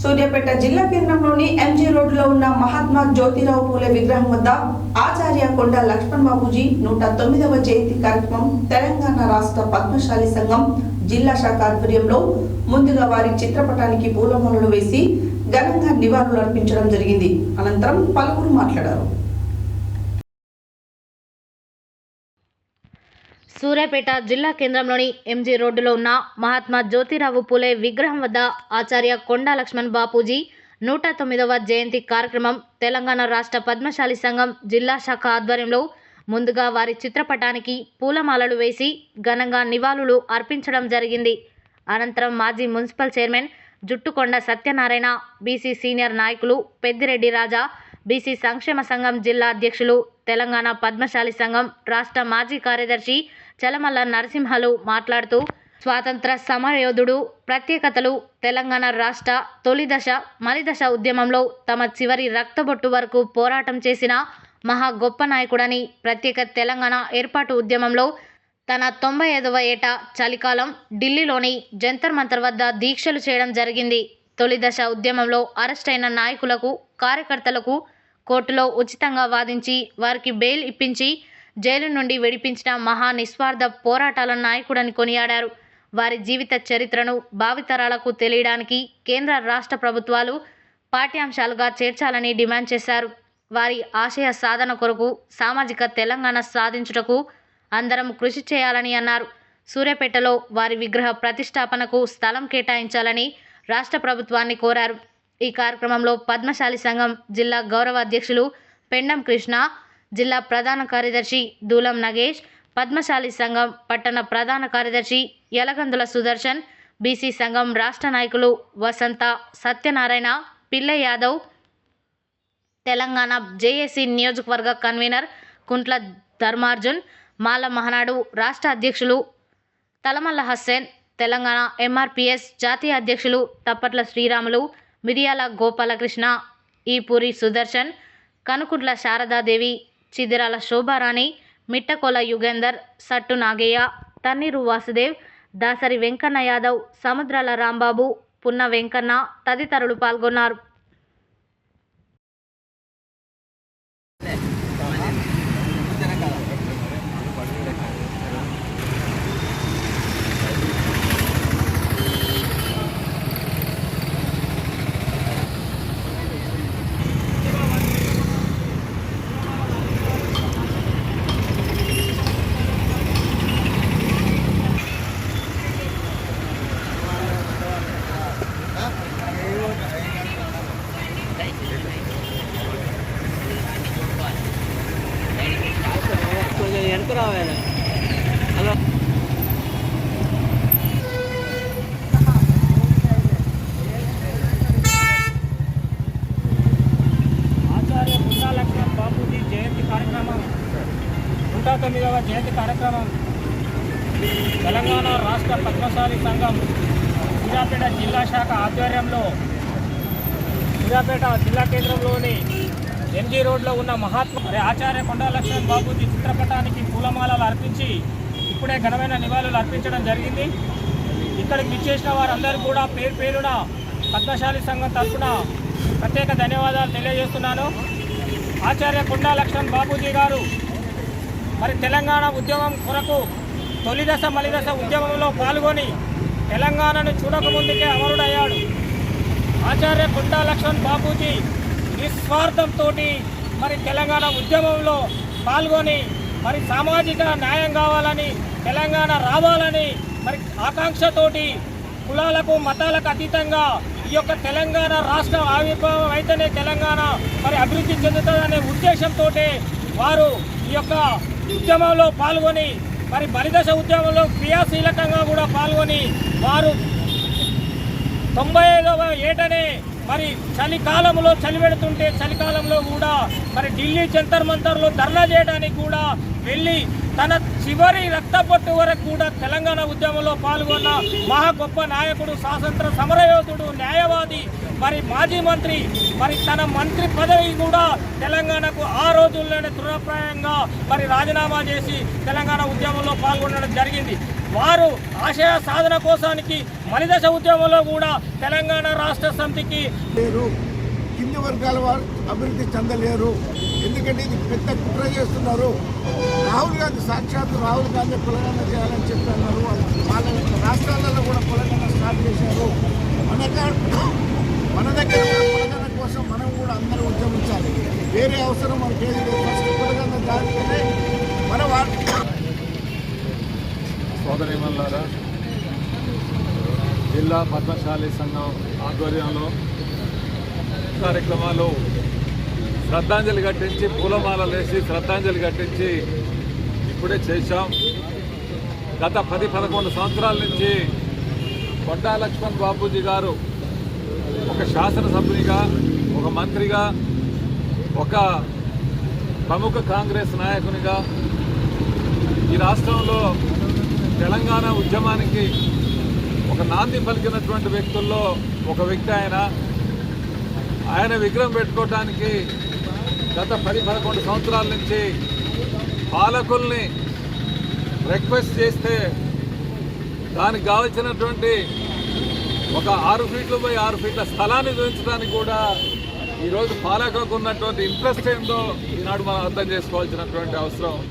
సూర్యాపేట జిల్లా కేంద్రంలోని ఎంజీ రోడ్డులో ఉన్న మహాత్మా జ్యోతిరావు పూలే విగ్రహం వద్ద ఆచార్య కొండ లక్ష్మణ్ బాపూజీ 109వ జయంతి కార్యక్రమం తెలంగాణ రాష్ట్ర పద్మశాలి సంఘం జిల్లా శాఖ ఆధ్వర్యంలో ముందుగా వారి చిత్రపటానికి పూలమాలలు వేసి ఘనంగా నివాళులు అర్పించడం జరిగింది. అనంతరం పలువురు మాట్లాడారు. సూర్యాపేట జిల్లా కేంద్రంలోని ఎంజీ రోడ్డులో ఉన్న మహాత్మా జ్యోతిరావు పూలే విగ్రహం వద్ద ఆచార్య కొండ లక్ష్మణ్ బాపూజీ 109వ జయంతి కార్యక్రమం తెలంగాణ రాష్ట్ర పద్మశాలి సంఘం జిల్లా శాఖ ఆధ్వర్యంలో ముందుగా వారి చిత్రపటానికి పూలమాలలు వేసి ఘనంగా నివాళులు అర్పించడం జరిగింది. అనంతరం మాజీ municipal chairman Juttukonda Satyanarayana, BC senior నాయకులు పెద్దిరెడ్డి రాజా, బీసీ సంక్షేమ సంఘం జిల్లా అధ్యక్షులు, తెలంగాణ పద్మశాలి సంఘం రాష్ట్ర మాజీ కార్యదర్శి చలమల్ల నరసింహలు మాట్లాడుతూ స్వాతంత్ర సమరయోధుడు, ప్రత్యేకతలు, తెలంగాణ రాష్ట్ర తొలిదశ మలిదశ ఉద్యమంలో తమ చివరి రక్తబొట్టు వరకు పోరాటం చేసిన మహా గొప్ప నాయకుడని, ప్రత్యేక తెలంగాణ ఏర్పాటు ఉద్యమంలో తన 95వ ఏట చలికాలం ఢిల్లీలోని జంతర్ మంతర్ వద్ద దీక్షలు చేయడం జరిగింది. తొలిదశ ఉద్యమంలో అరెస్టైన నాయకులకు, కార్యకర్తలకు కోర్టులో ఉచితంగా వాదించి వారికి బెయిల్ ఇప్పించి జైలు నుండి విడిపించిన మహా నిస్వార్థ పోరాటాల నాయకుడని కొనియాడారు. వారి జీవిత చరిత్రను భావితరాలకు తెలియడానికి కేంద్ర రాష్ట్ర ప్రభుత్వాలు పాఠ్యాంశాలుగా చేర్చాలని డిమాండ్ చేశారు. వారి ఆశయ సాధన కొరకు సామాజిక తెలంగాణ సాధించుటకు అందరం కృషి చేయాలని అన్నారు. సూర్యాపేటలో వారి విగ్రహ ప్రతిష్టాపనకు స్థలం కేటాయించాలని రాష్ట్ర ప్రభుత్వాన్ని కోరారు. ఈ కార్యక్రమంలో పద్మశాలి సంఘం జిల్లా గౌరవ అధ్యక్షులు పెండం కృష్ణ, జిల్లా ప్రధాన కార్యదర్శి దూలం నగేష్, పద్మశాలి సంఘం పట్టణ ప్రధాన కార్యదర్శి యలగందుల సుదర్శన్, బీసీ సంఘం రాష్ట్ర నాయకులు వసంత, సత్యనారాయణ, పిల్ల యాదవ్, తెలంగాణ జేఏసీ నియోజకవర్గ కన్వీనర్ కుంట్ల ధర్మార్జున్, మాల మహనాడు రాష్ట్ర అధ్యక్షులు తలమల్ల హస్సేన్, తెలంగాణ ఎంఆర్పీఎస్ జాతీయ అధ్యక్షులు తప్పట్ల శ్రీరాములు, మిరియాల గోపాలకృష్ణ, ఈపూరి సుదర్శన్, కనుకుంట్ల శారదాదేవి, చిదిరాల శోభారాణి, మిట్టకోల యుగేందర్, సట్టు నాగయ్య, తన్నీరు వాసుదేవ్, దాసరి వెంకన్న యాదవ్, సముద్రాల రాంబాబు, పున్న వెంకన్న తదితరులు పాల్గొన్నారు. హలో ఆచార్య కొండ లక్ష్మణ్ బాపూజీ జయంతి కార్యక్రమం 109వ జయంతి కార్యక్రమం తెలంగాణ రాష్ట్ర పద్మశాలి సంఘం సూర్యాపేట జిల్లా శాఖ ఆధ్వర్యంలో సూర్యాపేట జిల్లా కేంద్రంలోని ఎంజీ రోడ్లో ఉన్న మహాత్మా ఆచార్య కొండ లక్ష్మణ్ బాపూజీ చిత్రపటానికి పూలమాలలు అర్పించి ఇప్పుడే ఘనమైన నివాళులు అర్పించడం జరిగింది. ఇక్కడికి విచ్చేసిన వారందరూ కూడా పేరు పేరున పద్మశాలి సంఘం తరఫున ప్రత్యేక ధన్యవాదాలు తెలియజేస్తున్నాను. ఆచార్య కొండ లక్ష్మణ్ బాపూజీ గారు మరి తెలంగాణ ఉద్యమం కొరకు తొలిదశ మలిదశ ఉద్యమంలో పాల్గొని తెలంగాణను చూడకముందుకే అమరుడయ్యాడు. ఆచార్య కొండ లక్ష్మణ్ బాపూజీ నిస్వార్థంతో మరి తెలంగాణ ఉద్యమంలో పాల్గొని మరి సామాజిక న్యాయం కావాలని, తెలంగాణ రావాలని మరి ఆకాంక్షతోటి కులాలకు మతాలకు అతీతంగా ఈ యొక్క తెలంగాణ రాష్ట్ర ఆవిర్భావం అయితేనే తెలంగాణ మరి అభివృద్ధి చెందుతుందనే ఉద్దేశంతో వారు ఈ యొక్క ఉద్యమంలో పాల్గొని మరి బలిదశ ఉద్యమంలో క్రియాశీలకంగా కూడా పాల్గొని వారు 95వ ఏటనే మరి చలికాలంలో చలి పెడుతుంటే చలికాలంలో కూడా మరి ఢిల్లీ జంతర్ మంతర్లో ధర్నా చేయడానికి కూడా వెళ్ళి తన చివరి రక్తపొట్టు వరకు కూడా తెలంగాణ ఉద్యమంలో పాల్గొన్న మహా గొప్ప నాయకుడు, స్వాతంత్ర సమరయోధుడు, న్యాయవాది, మరి మాజీ మంత్రి మరి తన మంత్రి పదవి కూడా తెలంగాణకు ఆ రోజుల్లోనే తృణప్రాయంగా మరి రాజీనామా చేసి తెలంగాణ ఉద్యమంలో పాల్గొనడం జరిగింది. వారు ఆశయ సాధన కోసానికి మలిదశ ఉద్యమంలో కూడా తెలంగాణ రాష్ట్ర సమితికి లేరు, కింది వర్గాల వారు అభివృద్ధి చెందలేరు. ఎందుకంటే ఇది పెద్ద కుట్ర చేస్తున్నారు. రాహుల్ గాంధీ సాక్షాత్తు రాహుల్ గాంధీ కులగన్న చేయాలని చెప్తున్నారు. వాళ్ళ రాష్ట్రాలలో కూడా కులగన్న స్టార్ట్ చేశారు. మన దగ్గర కులగన్న కోసం మనం కూడా అందరూ ఉద్యమించాలి. వేరే అవసరం మనకి ఏది లేదు. ఫస్ట్ కులగన్న దానితోనే మన వాటి సోదరిమల్లారా, జిల్లా పద్మశాలి సంఘం ఆధ్వర్యంలో కార్యక్రమాలు శ్రద్ధాంజలి ఘటించి పూలమాలలు వేసి శ్రద్ధాంజలి ఘటించి ఇప్పుడే చేశాం. గత 10-11 సంవత్సరాల నుంచి కొండా లక్ష్మణ్ బాపూజీ గారు ఒక శాసనసభ్యునిగా, ఒక మంత్రిగా, ఒక ప్రముఖ కాంగ్రెస్ నాయకునిగా ఈ రాష్ట్రంలో తెలంగాణ ఉద్యమానికి ఒక నాంది పలికినటువంటి వ్యక్తుల్లో ఒక వ్యక్తి ఆయన విగ్రహం పెట్టుకోవడానికి గత 10-11 సంవత్సరాల నుంచి పాలకుల్ని రిక్వెస్ట్ చేస్తే దానికి కావలసినటువంటి ఒక 6 ఫీట్లు బై 6 ఫీట్ల స్థలాన్ని చూపించడానికి కూడా ఈరోజు పాలకులకు ఉన్నటువంటి ఇంట్రెస్ట్ ఏందో ఈనాడు మనం అర్థం చేసుకోవాల్సినటువంటి అవసరం ఉంది.